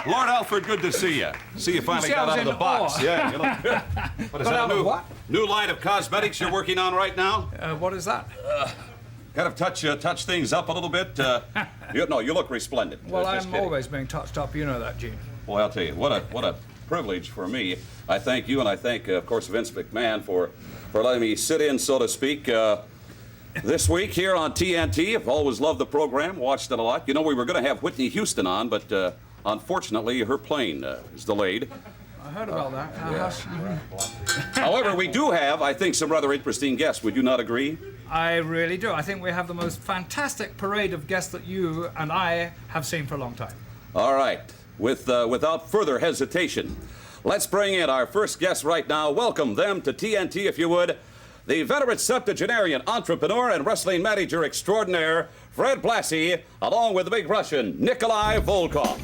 Lord Alfred, good to see you. See you finally got out of the box. Yeah, you know. What is that, a new line of cosmetics you're working on right now? What is that? Kind of touch things up a little bit. You look resplendent. Well, I'm always being touched up. You know that, Gene. Boy, I'll tell you, what a privilege for me. I thank you, and I thank, of course, Vince McMahon for letting me sit in, so to speak. This week here on TNT, I've always loved the program, watched it a lot. You know, we were going to have Whitney Houston on, but unfortunately, her plane is delayed. I heard about that. Yes. However, we do have, I think, some rather interesting guests. Would you not agree? I really do. I think we have the most fantastic parade of guests that you and I have seen for a long time. All right. Without further hesitation, let's bring in our first guest right now. Welcome them to TNT, if you would. The veteran septuagenarian entrepreneur and wrestling manager extraordinaire, Fred Blassie, along with the big Russian, Nikolai Volkoff.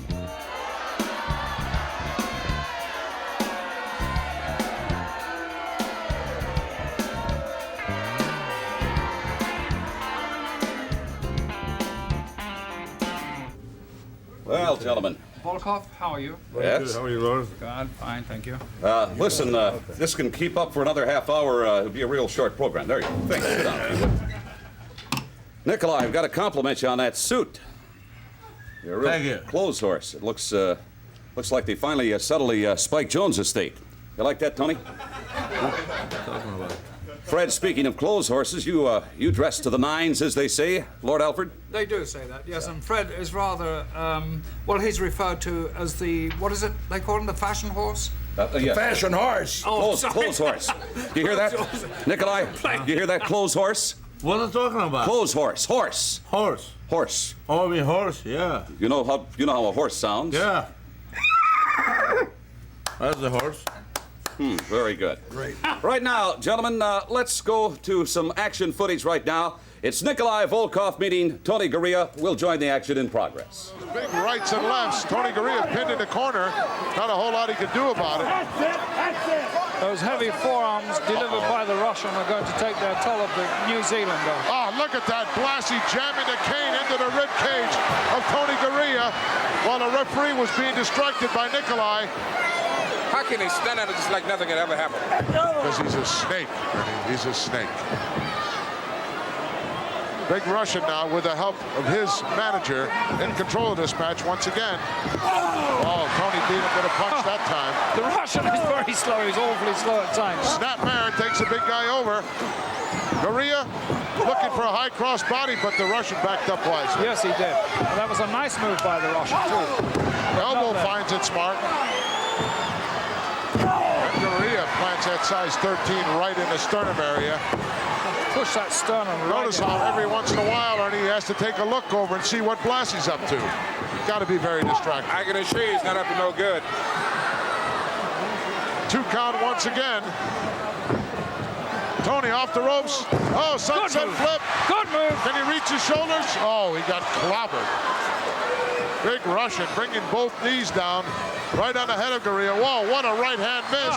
Well, gentlemen. Volkoff, how are you? Yes. Good. How are you, Lord? God, fine, thank you. Listen, this can keep up for another half hour. It'll be a real short program. There you go. Thanks. Sit down. Nikolai, I've got to compliment you on that suit. You're a real Thank you. clothes horse. It looks like they finally settled Spike Jones' estate. You like that, Tony? Talking about. Fred, speaking of clothes horses, you dress to the nines, as they say, Lord Alfred? They do say that, yes, and Fred is rather, well, he's referred to as the, what is it they call him, the fashion horse? Yes. Fashion horse. Oh, Clothes horse. Do you hear that? Nikolai, do you hear that, clothes horse? What are you talking about? Clothes horse. Horse. Horse. Horse. Oh, I mean horse, yeah. You know how a horse sounds? Yeah. That's the horse. Very good. Great. Right now, gentlemen, let's go to some action footage right now. It's Nikolai Volkoff meeting Tony Garea. We'll join the action in progress. Big rights and lefts. Tony Garea pinned in the corner. Not a whole lot he could do about it. Those heavy forearms delivered by the Russian are going to take their toll of the New Zealander. Oh, look at that. Blassie jamming the cane into the rib cage of Tony Garea while the referee was being distracted by Nikolai. How can he stand out just like nothing had ever happened? Because he's a snake, Ernie. He's a snake. Big Russian now with the help of his manager in control of this match once again. Oh, Tony beat him with a punch that time. The Russian is very slow. He's awfully slow at times. Snapmare takes a big guy over. Garea looking for a high cross body, but the Russian backed up wisely. Yes, he did. And that was a nice move by the Russian, too. Elbow finds it smart. Garea plants that size 13 right in the sternum area. Push that sternum right. Notice how every once in a while, Ernie, he has to take a look over and see what Blassie's up to. Got to be very distracted. I can assure you he's not up to no good. 2 count once again. Tony off the ropes. Oh, sunset flip. Good move. Can he reach his shoulders? Oh, he got clobbered. Big Russian bringing both knees down right on the head of Garea. Whoa, what a right hand miss.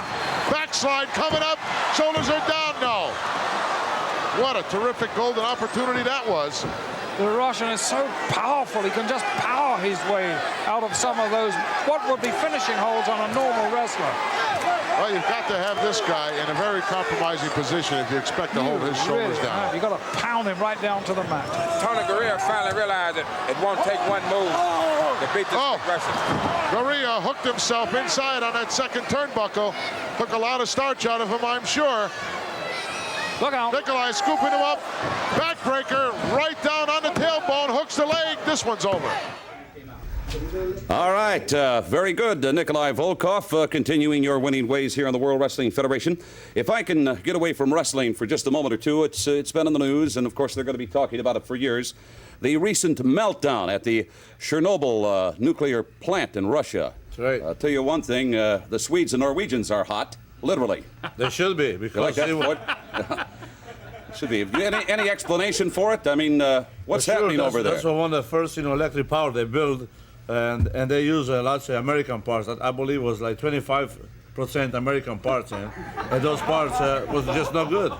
Backslide coming up. Shoulders are down. No. What a terrific golden opportunity that was. The Russian is so powerful. He can just power his way out of some of those, what would be finishing holds on a normal wrestler. Well, you've got to have this guy in a very compromising position if you expect to hold his shoulders down. You've got to pound him right down to the mat. Tony Garea finally realized that it won't take one move to beat this Russian. Garea hooked himself inside on that second turnbuckle. Took a lot of starch out of him, I'm sure. Look out. Nikolai scooping him up. Backbreaker right down on the tailbone. Hooks the leg. This one's over. All right. Very good, Nikolai Volkoff, continuing your winning ways here on the World Wrestling Federation. If I can get away from wrestling for just a moment or two, it's been in the news, and of course they're going to be talking about it for years. The recent meltdown at the Chernobyl nuclear plant in Russia. That's right. I'll tell you one thing, the Swedes and Norwegians are hot. Literally. They should be, because you like that? Should be. Any explanation for it? I mean, what's happening over there? That's one of the first, electric power they built, and they use lots of American parts. That I believe was like 25% American parts, and those parts was just not good.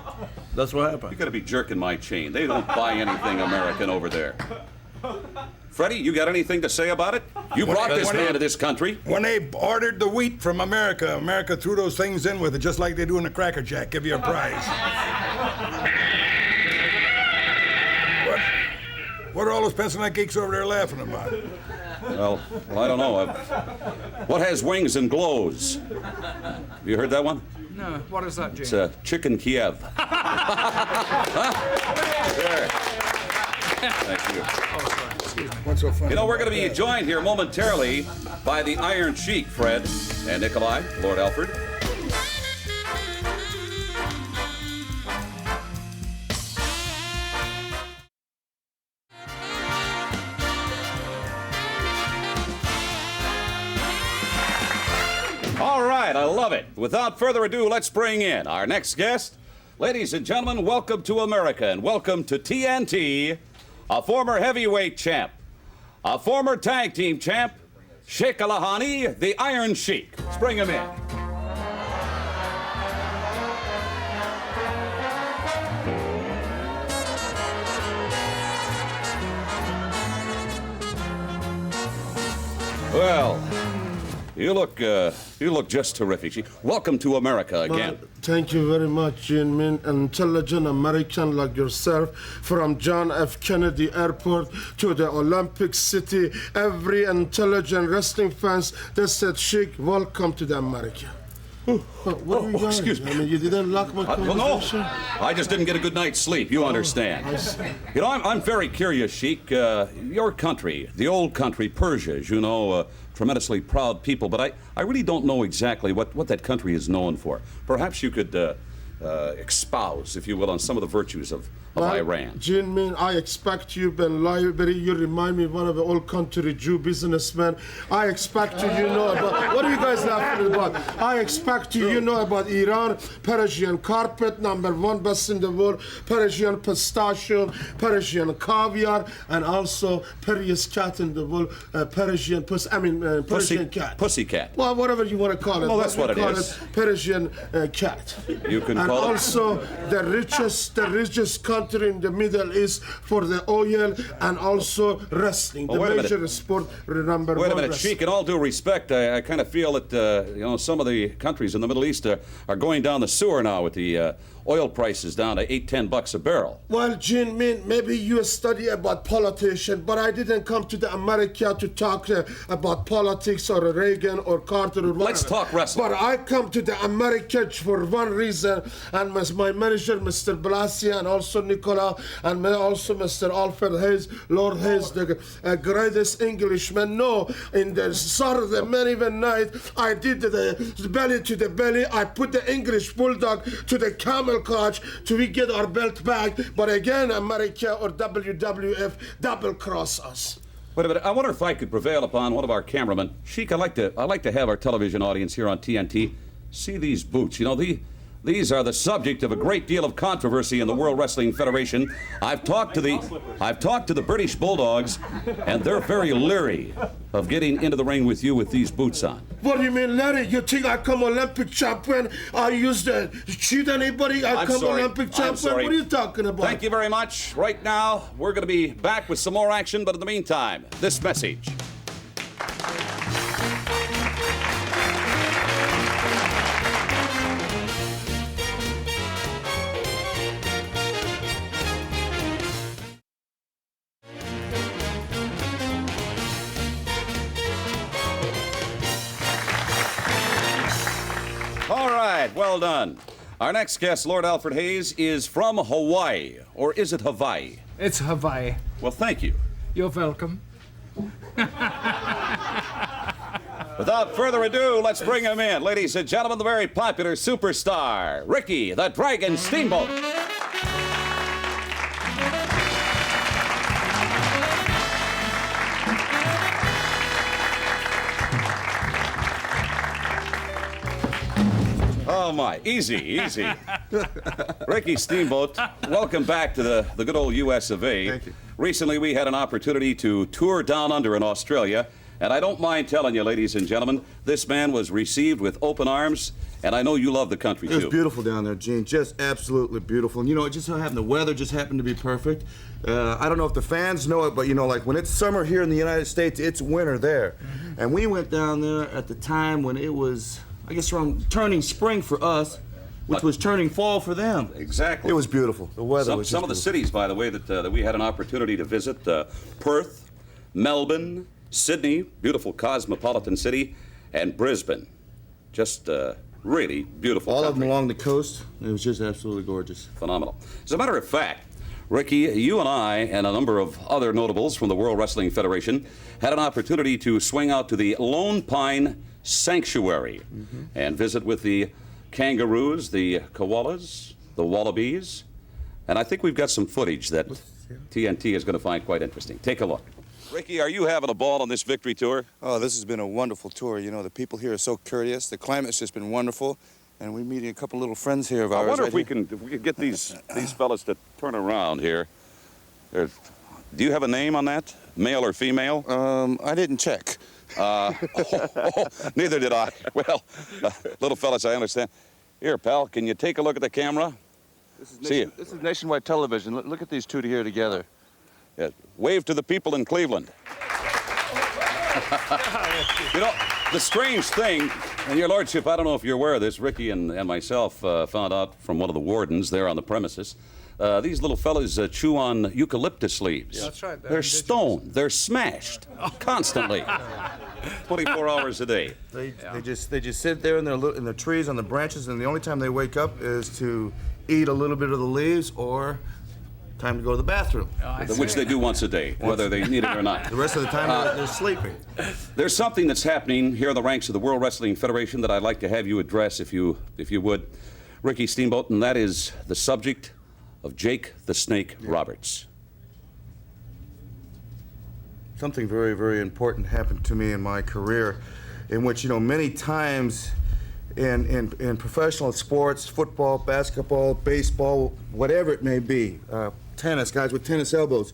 That's what happened. You got to be jerking my chain. They don't buy anything American over there. Freddie, you got anything to say about it? You brought this man to this country. When they ordered the wheat from America, America threw those things in with it, just like they do in the Cracker Jack, give you a prize. What are all those pencil neck geeks over there laughing about? Well, I don't know. What has wings and glows? You heard that one? No, what is that, Gene? It's a chicken Kiev. There. Thank you. What's so funny? You know, we're going to be joined here momentarily by the Iron Sheik, Fred and Nikolai, Lord Alfred. All right, I love it. Without further ado, let's bring in our next guest. Ladies and gentlemen, welcome to America and welcome to TNT, a former heavyweight champ, a former tag team champ, Sheik Alahani, the Iron Sheik. Let's bring him in. Well, you look just terrific. Sheik. Welcome to America again. Thank you very much, Gene. Intelligent American like yourself, from John F. Kennedy Airport to the Olympic City. Every intelligent wrestling fans, they said, Sheik, welcome to the America. What are you doing? Excuse me. I mean, you didn't lock my conversation? Well, no. I just didn't get a good night's sleep. You understand. I see. You know, I'm very curious, Sheik. Your country, the old country, Persia, as you know, tremendously proud people, but I really don't know exactly what that country is known for. Perhaps you could espouse, if you will, on some of the virtues of Iran. Gene, I expect you, Ben Library. You remind me of one of the old country Jew businessmen. I expect you know about. What are you guys laughing about? I expect you know about Iran, Persian carpet, #1 best in the world, Persian pistachio, Persian caviar, and also Persian cat in the world, Persian cat. Pussycat. Well, whatever you want to call it. Well, that's what it call is. Persian cat. You can and call it. Also, the richest country in the Middle East for the oil and also wrestling. Well, the major sport, number Wait a one. minute, Sheik, in all due respect, I kind of feel that, some of the countries in the Middle East are going down the sewer now with the oil prices down to $8-10 a barrel. Well, Gene, maybe you study about politicians, but I didn't come to the America to talk about politics or Reagan or Carter or whatever. Let's talk wrestling. But I come to the America for one reason, and my manager, Mr. Blassie, and also Nikolai, and also Mr. Alfred Hayes, Lord Hayes, the greatest Englishman. No, in the Saturday main event night, I did the belly to the belly. I put the English bulldog to the camel clutch till we get our belt back. But again, America or WWF double cross us. Wait a minute. I wonder if I could prevail upon one of our cameramen. Sheik, I like to have our television audience here on TNT see these boots. You know, these are the subject of a great deal of controversy in the World Wrestling Federation. I've talked to the British Bulldogs, and they're very leery of getting into the ring with you with these boots on. What do you mean, Larry? You think I come Olympic champion? I used to cheat anybody? I'm come sorry. Olympic I'm champion? sorry. What are you talking about? Thank you very much. Right now, we're going to be back with some more action, but in the meantime, this message. All right, well done. Our next guest, Lord Alfred Hayes, is from Hawaii. Or is it Hawaii? It's Hawaii. Well, thank you. You're welcome. Without further ado, let's bring him in. Ladies and gentlemen, the very popular superstar, Ricky the Dragon Steamboat. Oh my, easy. Ricky Steamboat, welcome back to the good old US of A. Thank you. Recently we had an opportunity to tour down under in Australia, And I don't mind telling you, ladies and gentlemen, this man was received with open arms, and I know you love the country, too. It was beautiful down there, Gene. Just absolutely beautiful. And, you know, it just so happened the weather just happened to be perfect. I don't know if the fans know it, but, you know, like when it's summer here in the United States, it's winter there. And we went down there at the time when it was, I guess, around turning spring for us, which was turning fall for them. Exactly. It was beautiful. The weather was just some of the cities, by the way, that we had an opportunity to visit, Perth, Melbourne, Sydney, beautiful cosmopolitan city, and Brisbane. Just really beautiful All country. of them along the coast. It was just absolutely gorgeous. Phenomenal. As a matter of fact, Ricky, you and I and a number of other notables from the World Wrestling Federation had an opportunity to swing out to the Lone Pine Sanctuary and visit with the kangaroos, the koalas, the wallabies, and I think we've got some footage that TNT is going to find quite interesting. Take a look. Ricky, are you having a ball on this victory tour? Oh, this has been a wonderful tour. You know, the people here are so courteous. The climate's just been wonderful. And we're meeting a couple little friends here of ours. I wonder right if we here. can get these fellas to turn around here. Do you have a name on that? Male or female? I didn't check. Neither did I. Well, little fellas, I understand. Here, pal, can you take a look at the camera? This is nationwide television. Look at these two here together. Yeah. Wave to the people in Cleveland. You know, the strange thing, and your lordship, I don't know if you're aware of this, Ricky and myself found out from one of the wardens there on the premises. These little fellas chew on eucalyptus leaves. Yeah, that's right. They're stoned. They're smashed constantly, 24 hours a day. They just sit there in the trees on the branches, and the only time they wake up is to eat a little bit of the leaves or time to go to the bathroom. Which they do once a day, whether they need it or not. The rest of the time they're sleeping. There's something that's happening here in the ranks of the World Wrestling Federation that I'd like to have you address, if you would, Ricky Steamboat, and that is the subject of Jake the Snake Roberts. Something very, very important happened to me in my career, in which, you know, many times in professional sports, football, basketball, baseball, whatever it may be, tennis, guys with tennis elbows,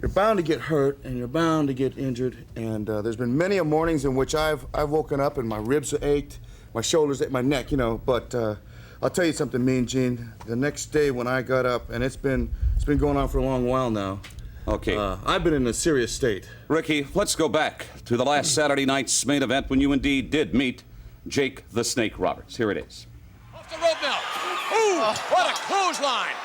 you're bound to get hurt and you're bound to get injured. And there's been many mornings in which I've woken up and my ribs are ached, my shoulders ached, my neck, you know. But I'll tell you something, Mean Gene. The next day when I got up, and it's been going on for a long while now. Okay. I've been in a serious state. Ricky, let's go back to the last Saturday night's main event when you indeed did meet Jake the Snake Roberts. Here it is. Off the rope now. Ooh, what a clothesline.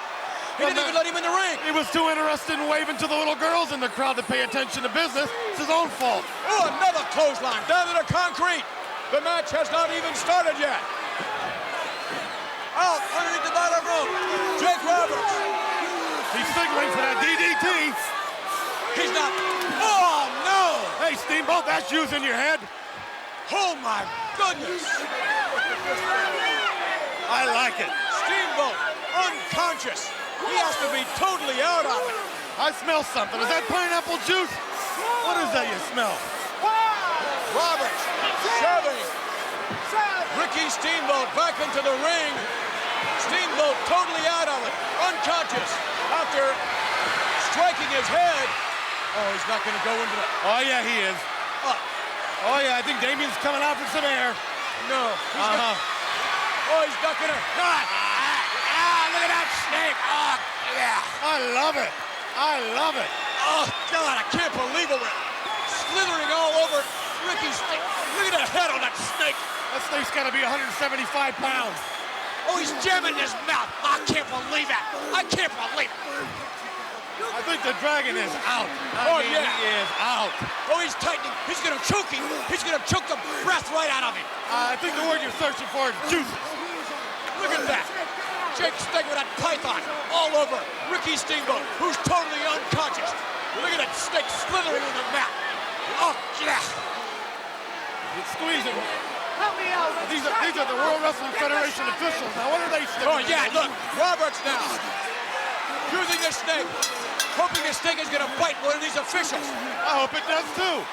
He didn't even let him in the ring. He was too interested in waving to the little girls in the crowd to pay attention to business. It's his own fault. Oh, another clothesline down to the concrete. The match has not even started yet. Out underneath the bottom rope, Jake Roberts. He's signaling for that DDT. He's not. Oh, no. Hey, Steamboat, that's using your head. Oh, my goodness. I like it. Steamboat, unconscious. He has to be totally out of it. I smell something. Is that pineapple juice? What is that you smell? Roberts shoving Ricky Steamboat back into the ring. Steamboat totally out of it, unconscious after striking his head. Oh, he's not going to go into the... Oh, yeah, he is. Oh, yeah, I think Damien's coming out for some air. No, he's not. Oh, he's not going to... Look at that snake. Oh, yeah. I love it. I love it. Oh, God, I can't believe it. Slithering all over Ricky's snake. Look at the head on that snake. That snake's got to be 175 pounds. Oh, he's jamming his mouth. I can't believe that. I can't believe it. I think the dragon is out. Oh, yeah. He is out. Oh, he's tightening. He's going to choke him. He's going to choke the breath right out of him. I think the word you're searching for is juices. Look at that. Jake Snake with that python all over Ricky Steamboat, who's totally unconscious. Look at that snake slithering in the mat. Oh, yeah. It's squeezing. Help me out. These are the World Wrestling Federation officials. Now, what are they saying? Oh, yeah, look. Roberts now using the snake, hoping the snake is going to bite one of these officials. I hope it does, too.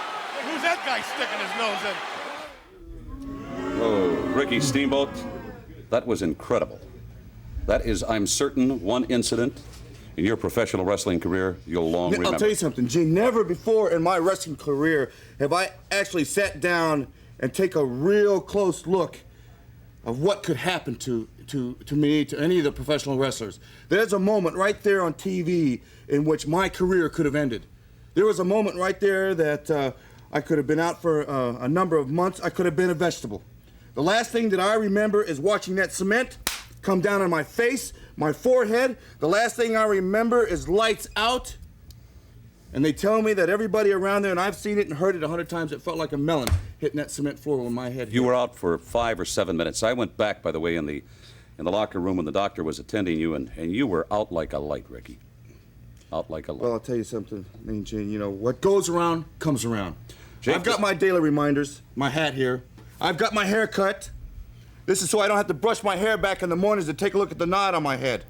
Who's that guy sticking his nose in? Oh, Ricky Steamboat, that was incredible. That is, I'm certain, one incident in your professional wrestling career, you'll long remember. I'll tell you something, Gene. Never before in my wrestling career have I actually sat down and take a real close look of what could happen to me, to any of the professional wrestlers. There's a moment right there on TV in which my career could have ended. There was a moment right there that I could have been out for a number of months. I could have been a vegetable. The last thing that I remember is watching that cement come down on my face, my forehead. The last thing I remember is lights out. And they tell me that everybody around there, and I've seen it and heard it 100 times, it felt like a melon hitting that cement floor on my head. You were out for 5 or 7 minutes. I went back, by the way, in the locker room when the doctor was attending you, and you were out like a light, Ricky. Out like a light. Well, I'll tell you something, Mean Gene. You know, what goes around comes around. Jake, I've got my daily reminders, my hat here. I've got my hair cut. This is so I don't have to brush my hair back in the mornings to take a look at the knot on my head.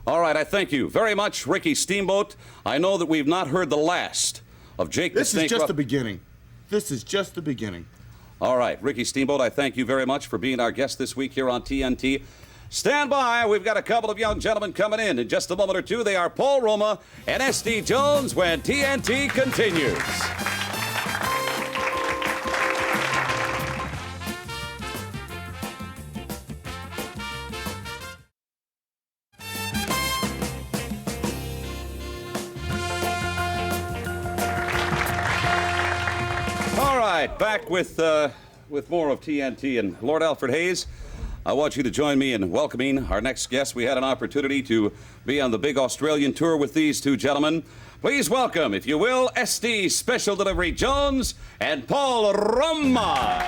All right, I thank you very much, Ricky Steamboat. I know that we've not heard the last of Jake the This Snake is just Ruff- the beginning. This is just the beginning. All right, Ricky Steamboat, I thank you very much for being our guest this week here on TNT. Stand by. We've got a couple of young gentlemen coming in just a moment or two. They are Paul Roma and S.D. Jones when TNT continues. All right, back with more of TNT. And Lord Alfred Hayes, I want you to join me in welcoming our next guest. We had an opportunity to be on the big Australian tour with these two gentlemen. Please welcome, if you will, SD Special Delivery Jones and Paul Roma.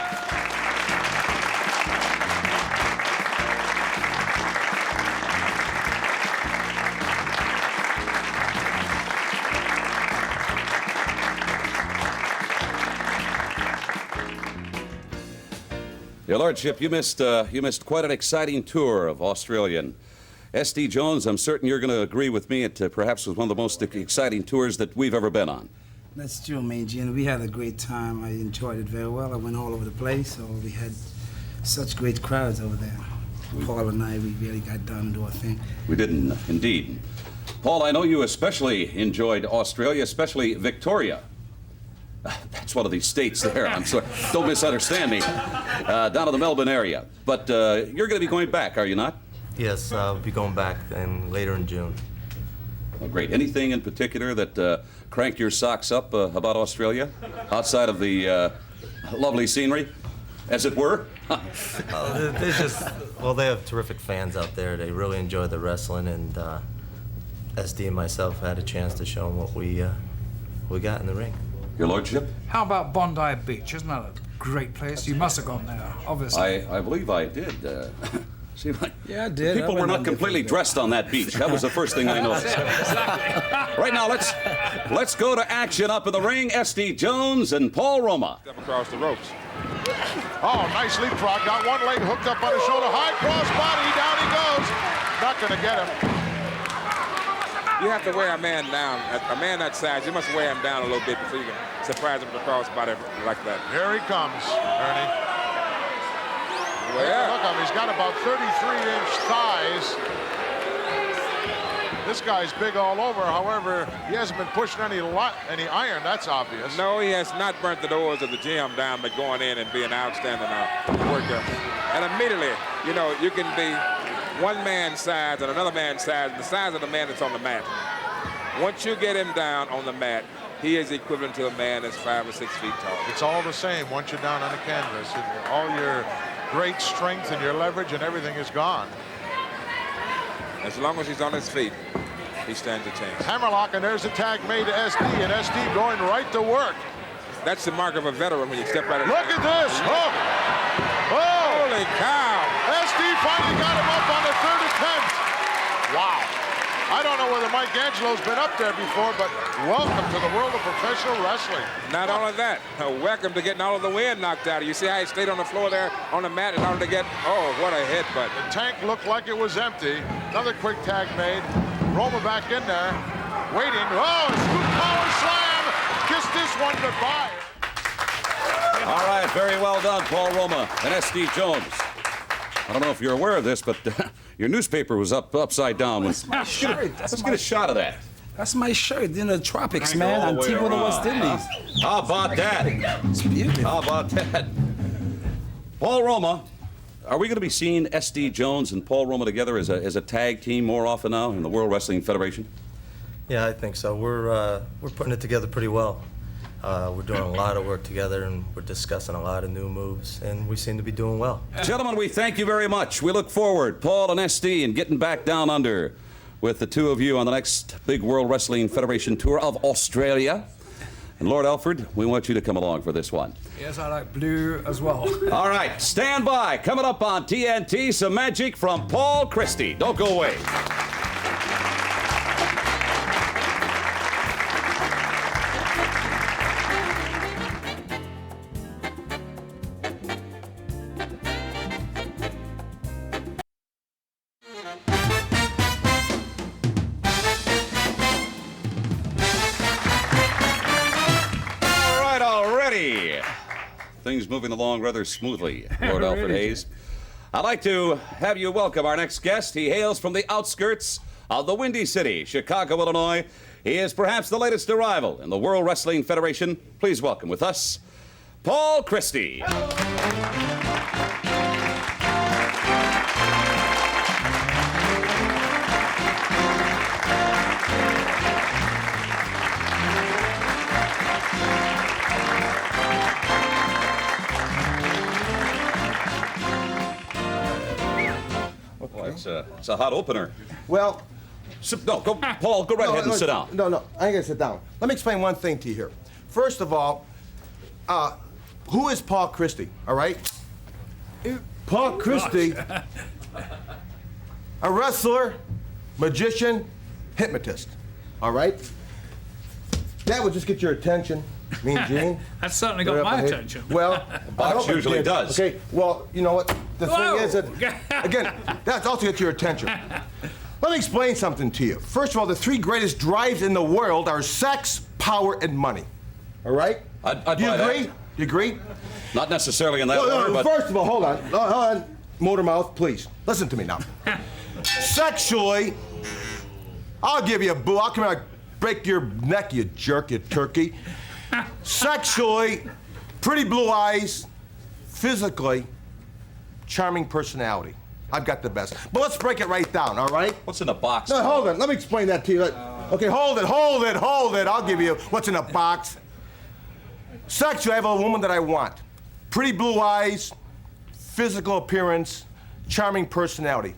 Your Lordship, you missed quite an exciting tour of Australia. And S.D. Jones, I'm certain you're going to agree with me. It perhaps was one of the most exciting tours that we've ever been on. That's true, man, Gene. We had a great time. I enjoyed it very well. I went all over the place, so we had such great crowds over there. Paul and I, we really got done and do our thing. We did indeed. Paul, I know you especially enjoyed Australia, especially Victoria. That's one of these states there. I'm sorry. Don't misunderstand me. Down in the Melbourne area. But you're going to be going back, are you not? Yes, I'll be going back later in June. Oh, great. Anything in particular that cranked your socks up about Australia, outside of the lovely scenery, as it were? They have terrific fans out there. They really enjoy the wrestling, and SD and myself had a chance to show them what we got in the ring. Your Lordship? How about Bondi Beach? Isn't that a great place? You must have gone there, obviously. I believe I did. See, yeah, I did. People were not completely dressed on that beach. That was the first thing I noticed. Right now, let's go to action up in the ring. S.D. Jones and Paul Roma. Step across the ropes. Oh, nice leapfrog. Got one leg hooked up on his shoulder. High cross body. Down he goes. Not going to get him. You have to wear a man down. A man that size, you must wear him down a little bit before you can surprise him with a crossbody like that. Here he comes, Ernie. Well, look at him. He's got about 33-inch thighs. This guy's big all over. However, he hasn't been pushing any iron. That's obvious. No, he has not burnt the doors of the gym down by going in and being an outstanding worker. And immediately, you know, you can be one man's size and another man's size, the size of the man that's on the mat. Once you get him down on the mat, he is equivalent to a man that's 5 or 6 feet tall. It's all the same once you're down on the canvas. All your great strength and your leverage and everything is gone. As long as he's on his feet, he stands a chance. Hammerlock, and there's a tag made to SD, and SD going right to work. That's the mark of a veteran when you step right in. Look at this! Oh! Holy cow! SD finally got him up on the third attempt. Wow. I don't know whether Mike Angelo's been up there before, but welcome to the world of professional wrestling. Not only that, welcome to getting all of the wind knocked out of you. See how he stayed on the floor there on the mat in order to get, oh, what a headbutt. The tank looked like it was empty. Another quick tag made. Roma back in there, waiting. Oh, scoop power slam. Kiss this one goodbye. All right, very well done, Paul Roma and S.D. Jones. I don't know if you're aware of this, but Your newspaper was upside down. That's my shirt. Let's get a shot of that. That's my shirt in the tropics, Hang man. all the way Antigua, the around. West Indies. How about that? It's beautiful. How about that? Paul Roma, are we going to be seeing S.D. Jones and Paul Roma together as a tag team more often now in the World Wrestling Federation? Yeah, I think so. We're putting it together pretty well. We're doing a lot of work together, and we're discussing a lot of new moves, and we seem to be doing well. Gentlemen, we thank you very much. We look forward, Paul and S.D., and getting back down under with the two of you on the next big World Wrestling Federation tour of Australia. And Lord Alfred, we want you to come along for this one. Yes, I like blue as well. All right, stand by. Coming up on TNT, some magic from Paul Christie. Don't go away. Things moving along rather smoothly, Lord Alfred Hayes. I'd like to have you welcome our next guest. He hails from the outskirts of the Windy City, Chicago, Illinois. He is perhaps the latest arrival in the World Wrestling Federation. Please welcome with us, Paul Christie. It's a hot opener. Well, Paul, go right ahead and sit down. No, I ain't gonna sit down. Let me explain one thing to you here. First of all, who is Paul Christie, all right? Paul Christie, a wrestler, magician, hypnotist, all right? That would just get your attention, Mean Gene. That's certainly got my attention. Well, Box usually does. Okay, well, you know what? The thing is that, again, that's also get your attention. Let me explain something to you. First of all, the three greatest drives in the world are sex, power, and money. All right? I'd Do you buy agree? that. You agree? Not necessarily in that order, but... First of all, hold on. Motor mouth, please. Listen to me now. Sexually, I'll give you a boo. I'll come here and break your neck, you jerk, you turkey. Sexually, pretty blue eyes. Physically, charming personality. I've got the best. But let's break it right down, all right? What's in the box? No, hold it. Let me explain that to you. Okay, hold it. I'll give you what's in a box. Sexually, I have a woman that I want. Pretty blue eyes, physical appearance, charming personality.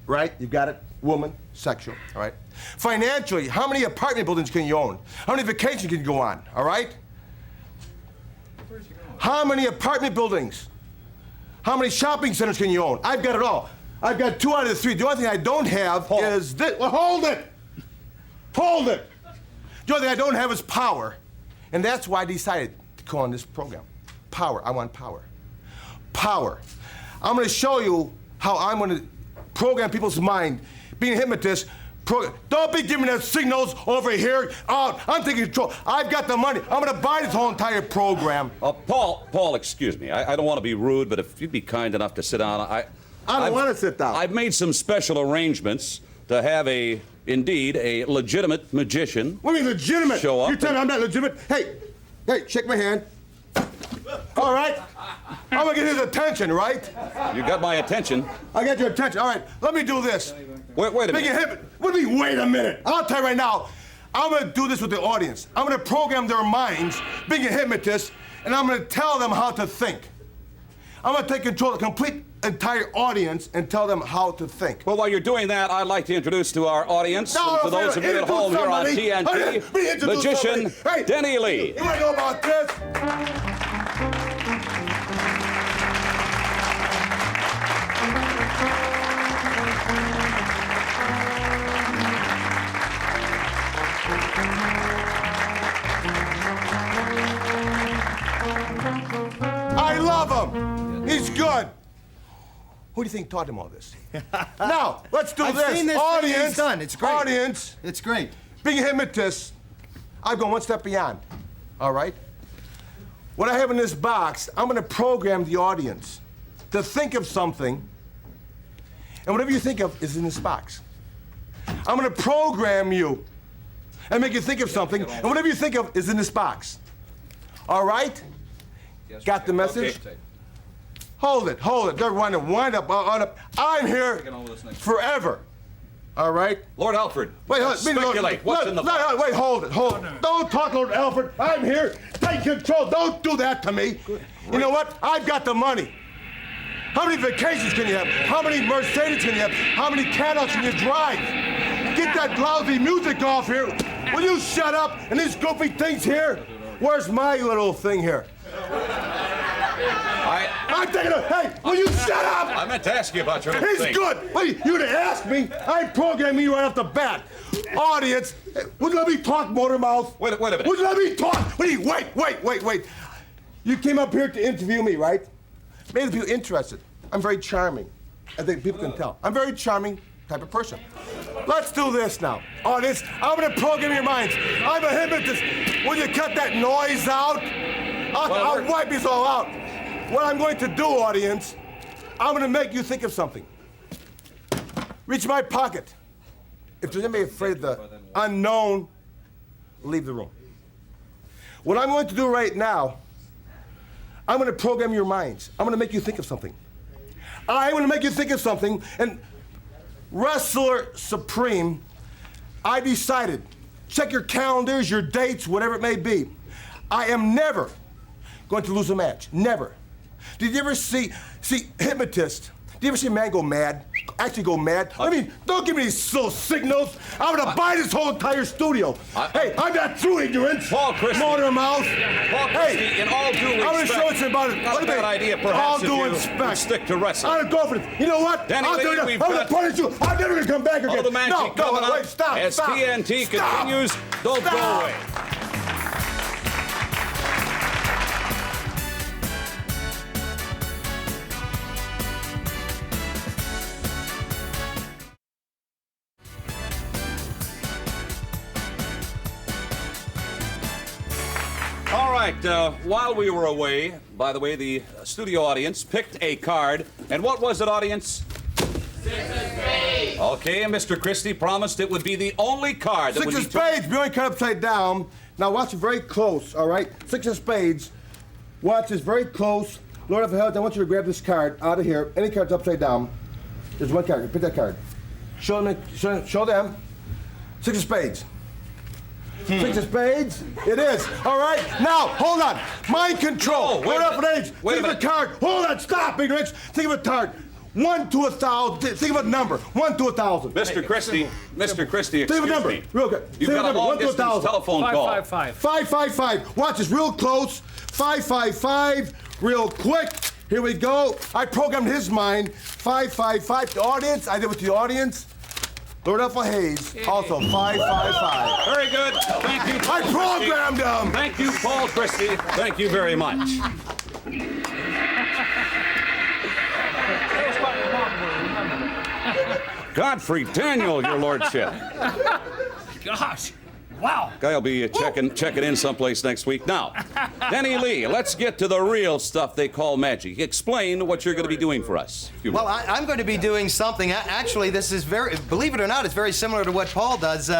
Right? You got it? Woman, sexual, all right? Financially, how many apartment buildings can you own? How many vacations can you go on, all right? How many apartment buildings? How many shopping centers can you own? I've got it all. I've got 2 out of the 3. The only thing I don't have is this. Well, hold it. Hold it. The only thing I don't have is power. And that's why I decided to call on this program. Power. I want power. Power. I'm going to show you how I'm going to program people's mind. Being a hypnotist, don't be giving us signals over here. I'm taking control. I've got the money. I'm going to buy this whole entire program. Paul, excuse me. I don't want to be rude, but if you'd be kind enough to sit down, I don't want to sit down. I've made some special arrangements to have indeed a legitimate magician. What do you mean legitimate? Show up. You tell me I'm not legitimate? Hey, shake my hand. All right? I'm gonna get his attention, right? You got my attention. I got your attention. All right, let me do this. Wait a minute. What do you mean, wait a minute? I'll tell you right now, I'm gonna do this with the audience. I'm gonna program their minds, being a hypnotist, and I'm gonna tell them how to think. I'm gonna take control of the complete entire audience and tell them how to think. Well, while you're doing that, I'd like to introduce to our audience, and to those of you at home here on TNT, magician Denny Lee. You wanna know about this? I love him. He's good. Who do you think taught him all this? Now, let's do I've this. seen this Audience, he's done. It's great. Audience. It's great. Being a hypnotist, I've gone one step beyond. All right? What I have in this box, I'm going to program the audience to think of something, and whatever you think of is in this box. I'm going to program you and make you think of something, and whatever you think of is in this box. All right? Got the message? Okay. Hold it. Don't wind up. I'm here forever. All right? Lord Alfred, Wait, speculate. What's in the box? Wait, hold it. Don't talk, Lord Alfred. I'm here. Take control. Don't do that to me. You know what? I've got the money. How many vacations can you have? How many Mercedes can you have? How many Cadillacs can you drive? Get that lousy music off here. Will you shut up? And these goofy things here? Where's my little thing here? I'm taking a... Hey, will you shut up? I meant to ask you about your little He's thing. good. Wait, you to ask me? I'm programming you right off the bat. Audience, would you let me talk, Motormouth? Wait a minute. Would you let me talk? Wait. You came up here to interview me, right? Made the people interested. I'm very charming. I think people can tell. I'm a very charming type of person. Let's do this now. Audience, I'm gonna program your minds. I'm a hypnotist. Will you cut that noise out? I'll wipe this all out. What I'm going to do, audience, I'm gonna make you think of something. Reach my pocket. If there's anybody afraid of the unknown, leave the room. What I'm going to do right now, I'm gonna program your minds. I'm gonna make you think of something. I'm gonna make you think of something, and Wrestler Supreme, I decided, check your calendars, your dates, whatever it may be. I am never going to lose a match, never. Did you ever see hypnotist? Did you ever see a man go mad? Actually go mad? I mean, don't give me these little signals. I'm gonna buy this whole entire studio. Hey, I'm not through ignorance. Paul Christie. Motormouth. Paul Christie, in all due respect. I'm gonna show you something about it. Not a bad idea, perhaps, if you would stick to wrestling. I'm gonna go for it. You know what? Danny I'm Lee, gonna punish you. I'm never gonna come back again. All the magic coming up wait, stop. as TNT continues. Don't go away. All right, while we were away, by the way, the studio audience picked a card. And what was it, audience? Six of spades. Okay, Mr. Christie promised it would be the only card that would be... Six of spades, brilliant card upside down. Now watch it very close, all right? Six of spades. Watch this very close. Lord of Hell, I want you to grab this card out of here. Any card's upside down. There's one card. Pick that card. Show them. Six of spades. Six of spades? It is. All right. Now, hold on. Mind control. Wait up an age. Think of a card. Hold on. Stop, ignorance. Think of a card. 1 to 1,000. Think of a number. 1 to 1,000. Mr. Christie, excuse think of a number. me. Real good. You've got a long-distance telephone call. 555. 555. Watch this real close. 555. Real quick. Here we go. I programmed his mind. 555. The audience. I did with the audience. Lord Alpha Hayes, also 555. Very good. Thank you, Paul I programmed him. Thank you, Paul Christie. Thank you very much. Godfrey Daniel, your lordship. Gosh. Wow. Guy will be checking in someplace next week. Now, Danny Lee, let's get to the real stuff they call magic. Explain what you're going to be doing for us. Well, I'm going to be doing something. Actually, this is believe it or not, it's very similar to what Paul does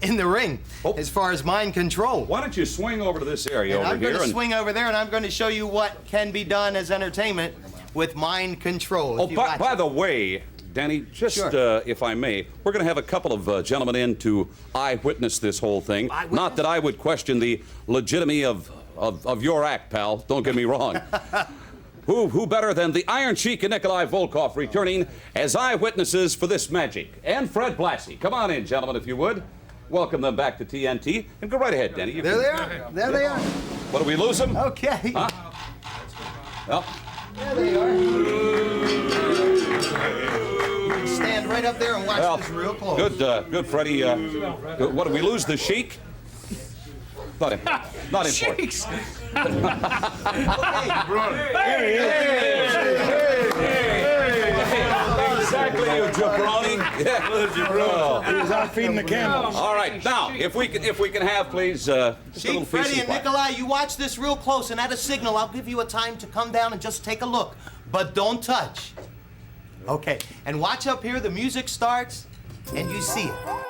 in the ring, as far as mind control. Why don't you swing over to this area over I'm here? going to swing over there, and I'm going to show you what can be done as entertainment with mind control. Oh, by the way, Danny, just if I may, we're going to have a couple of gentlemen in to eyewitness this whole thing. Not that I would question the legitimacy of your act, pal. Don't get me wrong. Who better than the Iron Sheik and Nikolai Volkoff returning as eyewitnesses for this magic? And Fred Blassie. Come on in, gentlemen, if you would. Welcome them back to TNT. And go right ahead, Danny. There they are. There they are. What, do we lose them? Okay. Huh? Well. There they are. Stand right up there and watch this real close. Good, Freddie. What, did we lose the Sheik? Not important. Sheiks. Exactly, you jabroni. Yeah. He was out feeding the camels. All right, now, if we can have, please, just a little peace Freddie and and quiet. Nikolai, you watch this real close, and at a signal, I'll give you a time to come down and just take a look. But don't touch. Okay, and watch up here, the music starts, and you see it.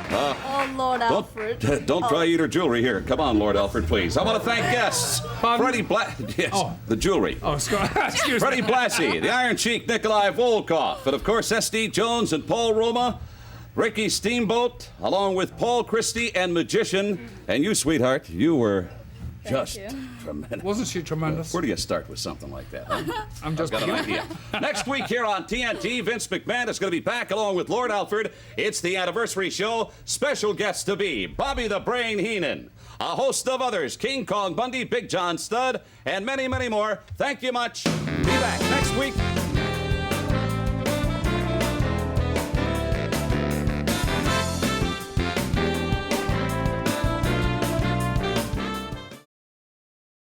Oh, Lord Alfred. Don't try eat her jewelry here. Come on, Lord Alfred, please. I want to thank guests. Freddie yes, the jewelry. Oh, excuse Freddie me. Blassie, the Iron Sheik, Nikolai Volkoff, and of course S.D. Jones and Paul Roma, Ricky Steamboat, along with Paul Christie and Magician, and you, sweetheart, you were just tremendous. Wasn't she tremendous? Where do you start with something like that? Huh? I'm just I've got an idea. Next week here on TNT, Vince McMahon is going to be back along with Lord Alfred. It's the anniversary show. Special guests to be Bobby the Brain Heenan, a host of others, King Kong Bundy, Big John Studd, and many, many more. Thank you much. Be back next week.